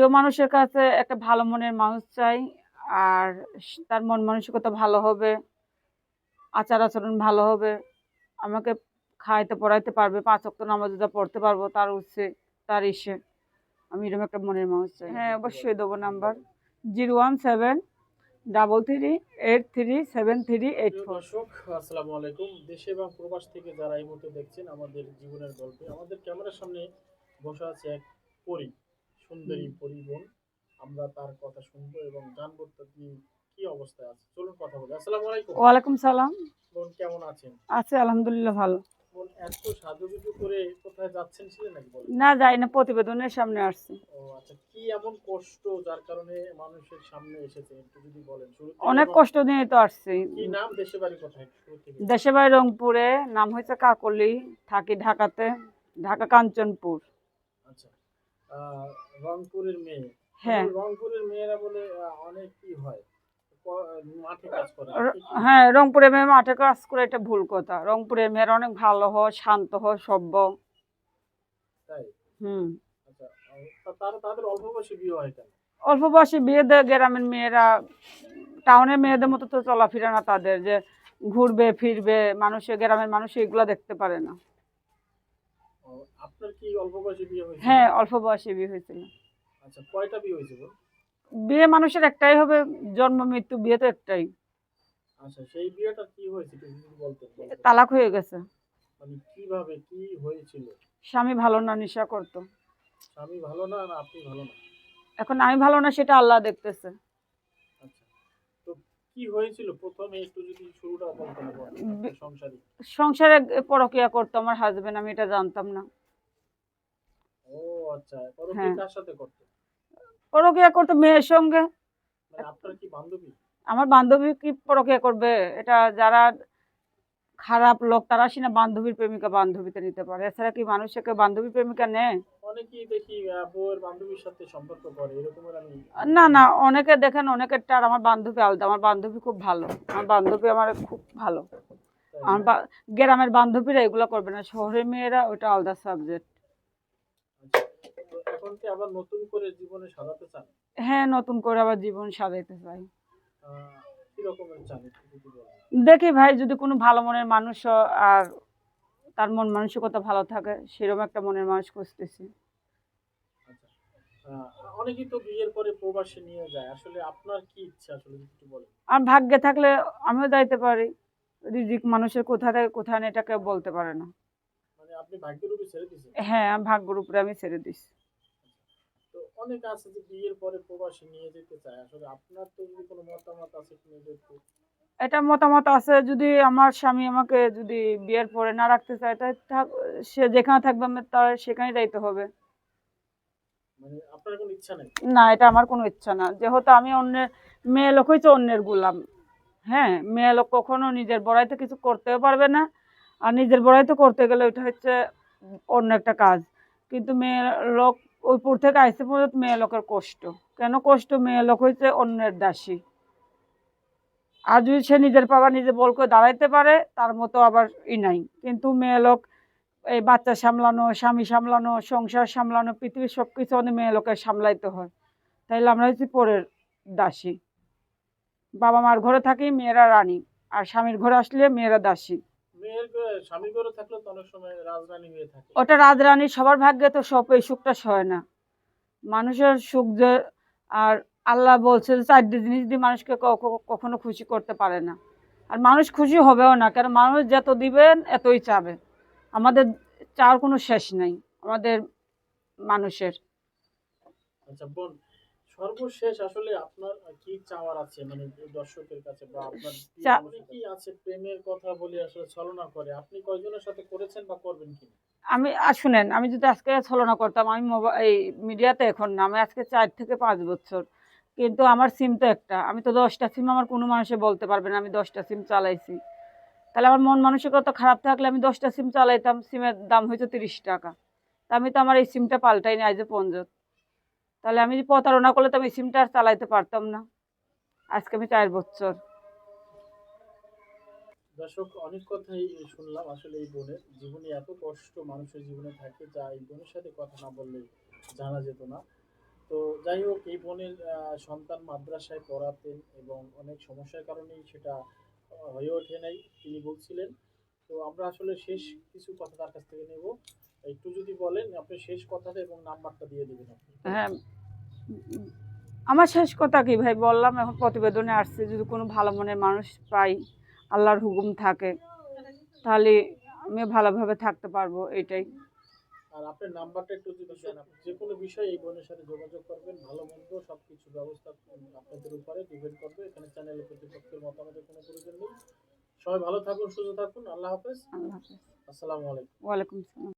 প্রিয় মানুষের কাছে একটা ভালো মনের মানুষ চাই। আর তার মন মানসিকতা ভালো হবে, আচার আচরণ ভালো হবে, আমাকে খাইতে পড়াইতে পারবে, 5 ওয়াক্ত নামাজ রোজা পড়তে পারবো, তার উচ্ছে তার ইসে। আমি এরকম একটা মনের মানুষ চাই। হ্যাঁ, অবশ্যই দেবো নাম্বার 01733837384। দর্শক, আসসালামু আলাইকুম। দেশে এবং প্রবাস থেকে যারা এই মুহূর্তে দেখছেন আমাদের জীবনের গল্পে, আমাদের ক্যামেরার সামনে বসে আছে এক পরী, সুন্দরী পরী বোন। আমরা তার কথা শুনবো এবং জানবো তিনি কি অবস্থায় আছে। চলুন কথা বলি। আসসালামু আলাইকুম। ওয়ালাইকুম সালাম। বোন কেমন আছেন? আছে আলহামদুলিল্লাহ, ভালো। বোন এত সাজুগুজু করে কোথায় যাচ্ছেন ছিলেন নাকি বলেন? না, যাই না, প্রতিবেদনের সামনে আসছি। ও আচ্ছা, কি এমন কষ্ট যার কারণে মানুষের সামনে এসেছেন একটু যদি বলেন শুরু থেকে। অনেক কষ্ট নিয়ে তো আসছি। কি নাম, দেশে বাড়ি কোথায় শুরু থেকে? দেশের বাড়ি রংপুরে, নাম হয়েছে কাকলি, থাকি ঢাকাতে, ঢাকা কাঞ্চনপুর। আচ্ছা, রংপুরের মেয়ে। হ্যাঁ, রংপুরের মেয়েরা বলে অনেক কি হয়, মাঠে কাজ করে। হ্যাঁ, রংপুরের মেয়ে মাঠে কাজ করে, এটা ভুল কথা। রংপুরের মেয়েরা অনেক ভালো হয়, শান্ত হয়, সভ্য। তাই? হুম। আচ্ছা, তাদের অল্প বয়সে বিয়ে হয় কেন? অল্প বয়সে বিয়ে দেয় গ্রামের মেয়েরা। টাউনের মেয়েদের মতো তো চলাফেরা না তাদের, যে ঘুরবে ফিরবে, মানুষের গ্রামের মানুষ এগুলা দেখতে পারে না। আপনার কি অল্প বয়সে বিয়ে হয়েছিল? হ্যাঁ, অল্প বয়সে বিয়ে হয়েছিল। আচ্ছা, কয়টা বিয়ে হয়েছিল? বিয়ে মানুষের একটাই হবে, জন্ম মৃত্যু, বিয়ে তো একটাই। আচ্ছা, সেই বিয়েটা কি হয়েছিল যদি বলতেন? তালাক হয়ে গেছে। মানে কিভাবে কি হয়েছিল? স্বামী ভালো না, নেশা করতো। স্বামী ভালো না না আপনি ভালো না? এখন আমি ভালো না, সেটা আল্লাহ দেখতেছে। আচ্ছা, তো কি হয়েছিল প্রথমে একটু যদি শুরুটা বলতেন। সংসারী সংসারে পরকিয়া করতো আমার হাজবেন্ড, আমি এটা জানতাম না। ও আচ্ছা, পরকীয়া হ্যাঁ, কার সাথে করতেন? পরকিয়া করতো মেয়ের সঙ্গে। মানে আপনার কি বান্ধবী? আমার বান্ধবী কি পরকিয়া করবে? এটা যারা খারাপ লোক তারা সিনা বান্ধবীর প্রেমিকা বান্ধবীতে নিতে পারে, এছাড়া কি মানুষকে বান্ধবী প্রেমিকা নেয়? অনেকেই দেখি বউয়ের বান্ধবীর সাথে সম্পর্ক করে, এরকমের আমি। না না, অনেকে দেখেন অনেকেরটা। আর আমার বান্ধবী আলাদা, আমার বান্ধবী খুব ভালো, আমার বান্ধবী আমার খুব ভালো। আমার গ্রামের বান্ধবীরা এগুলো করবে না, শহরের মেয়েরা ওটা আলাদা সাবজেক্ট। তো এখন কি আবার নতুন করে জীবনে সাজাতে চান? হ্যাঁ, নতুন করে আবার জীবন সাজাইতে চাই। কি রকমের চান একটু যদি বলেন। দেখি ভাই, যদি কোনো ভালো মনের মানুষ আর তার মন মানসিকতা ভালো থাকে, সেরকম একটা মনের মানুষ খুঁজতেছি। আচ্ছা, অনেকেই তো বিয়ের পরে প্রবাসে নিয়ে যায়, আসলে আপনার কি ইচ্ছা আসলে যদি একটু বলেন। আর ভাগ্যে থাকলে আমিও যাইতে পারি। রিজিক মানুষের কোথা থেকে কোথায় নেই, এটা কেউ বলতে পারে না। মানে আপনি ভাগ্যের উপরে ছেড়ে দিয়েছেন? হ্যাঁ, ভাগ্যের উপরে আমি ছেড়ে দিছি। তো অনেক আছে যে বিয়ের পরে প্রবাসে নিয়ে যেতে চায়, আসলে আপনার তো যদি কোনো মতামত আছে কিনা একটু। এটা মতামত আছে, যদি আমার স্বামী আমাকে যদি বিয়ের পরে না রাখতে চায়, তাই সে যেখানে থাকবে আমি তার সেখানে যাইতে হবে। মানে আপনার কোনো ইচ্ছা নেই? না, এটা আমার কোনো ইচ্ছা না, যেহেতু আমি অন্যের মেয়ে লোক হইছে, অন্যের গোলাম। হ্যাঁ, মেয়ে লোক কখনো নিজের বড়াইতে কিছু করতেও পারবে না। আর নিজের বড়াইতে করতে গেলে ওইটা হচ্ছে অন্য একটা কাজ। কিন্তু মেয়ে লোক ওই পুর থেকে আইসে পর্যন্ত মেয়ে লোকের কষ্ট কেন? কষ্ট, মেয়ে লোক হইছে অন্যের দাসী। আর যদি সে নিজের পাবা নিজে বল করে দাঁড়াইতে পারে, তার মতো আবার নাই। কিন্তু মেয়ে লোক এই বাচ্চা সামলানো, স্বামী সামলানো, সংসার সামলানো, পৃথিবীর সবকিছু আমাদের মেয়ে লোকের সামলাইতে হয়। তাইলে আমরা হচ্ছি পরের দাসী। বাবা মার ঘরে থাকি মেয়েরা রানী, আর স্বামীর ঘরে আসলে মেয়েরা দাসী। মেয়ের স্বামীর ঘরে থাকলেও তো অনেক সময় রাজরানী হয়ে থাকে। ওটা রাজরানী, সবার ভাগ্যে তো সব এই সুখটা সয় না। মানুষের সুখ যে, আর আল্লাহ বলছে যে 4টি জিনিস দিয়ে মানুষকে কখনো খুশি করতে পারে না। আর মানুষ খুশি হবেও না, কারণ মানুষ যত দিবেন এতই চাবে। আমাদের চাওয়ার কোনো শেষ নাই আমাদের মানুষের। আচ্ছা বোন, সর্বশেষ আসলে আপনার কি চাওয়ার আছে, মানে দর্শকের কাছে বা আপনার কি আছে? প্রেমের কথা বলে আসলে ছলনা করে, আপনি কয়জনের সাথে করেছেন বা করবেন কিনা? আমি শুনেন, আমি যদি আজকে ছলনা করতাম, আমি এই মিডিয়াতে এখন না, আমি আজকে 4 থেকে 5 বছর। কিন্তু আমার সিম তো একটা, আমি তো 10টা সিম, আমার কোনো মানুষে বলতে পারবে না আমি 10টা সিম চালাইছি। তাহলে আমার মন মানসিকতা খারাপ থাকলে আমি 10টা সিম চালাইতাম, সিমের দাম হয়তো 30 টাকা। তা আমি তো আমার এই সিমটা পাল্টাই না আজ পর্যন্ত। তাহলে আমি যদি প্রতারণা করলে তো আমি এই সিমটা আর চালাইতে পারতাম না। আজকে আমি 4 বছর। দর্শক, অনেক কথাই শুনলাম। আসলে এই বোনের জীবনে এত কষ্ট মানুষের জীবনে থাকে, যা এই বোনের সাথে কথা না বললে জানা যেত না। তো তো যাই হোক, এই বোনের সন্তান মাদ্রাসায় পড়াতেন এবং অনেক সমস্যার কারণেই সেটা হয়ে ওঠে নাই, তিনি বলছিলেন। তো আমরা আসলে শেষ কিছু কথা তার কাছ থেকে নেব। একটু যদি বলেন আপনি শেষ কথাটা এবং নাম্বারটা দিয়ে দিবেন আপনি। হ্যাঁ, উম, আমার শেষ কথা কি ভাই বললাম, এখন প্রতিবেদনে আসছে, যদি কোনো ভালো মনের মানুষ পাই, আল্লাহর হুকুম থাকে, তাহলে আমি ভালোভাবে থাকতে পারবো, এটাই। আর আপনার নাম্বারটা একটু যদি দেন, আপনি যে কোনো বিষয়ে এই বোনের সাথে যোগাযোগ করবেন, ভালো মন্দ সবকিছু ব্যবস্থা আপনাদের উপরে ডিপেন্ড করবে। এখানে চ্যানেলের কর্তৃপক্ষের মতামতের কোনো প্রয়োজন নেই। সবাই ভালো থাকুন, সুস্থ থাকুন। আল্লাহ হাফেজ। আল্লাহ হাফেজ। আসসালামু আলাইকুম। ওয়ালাইকুম আসসালাম।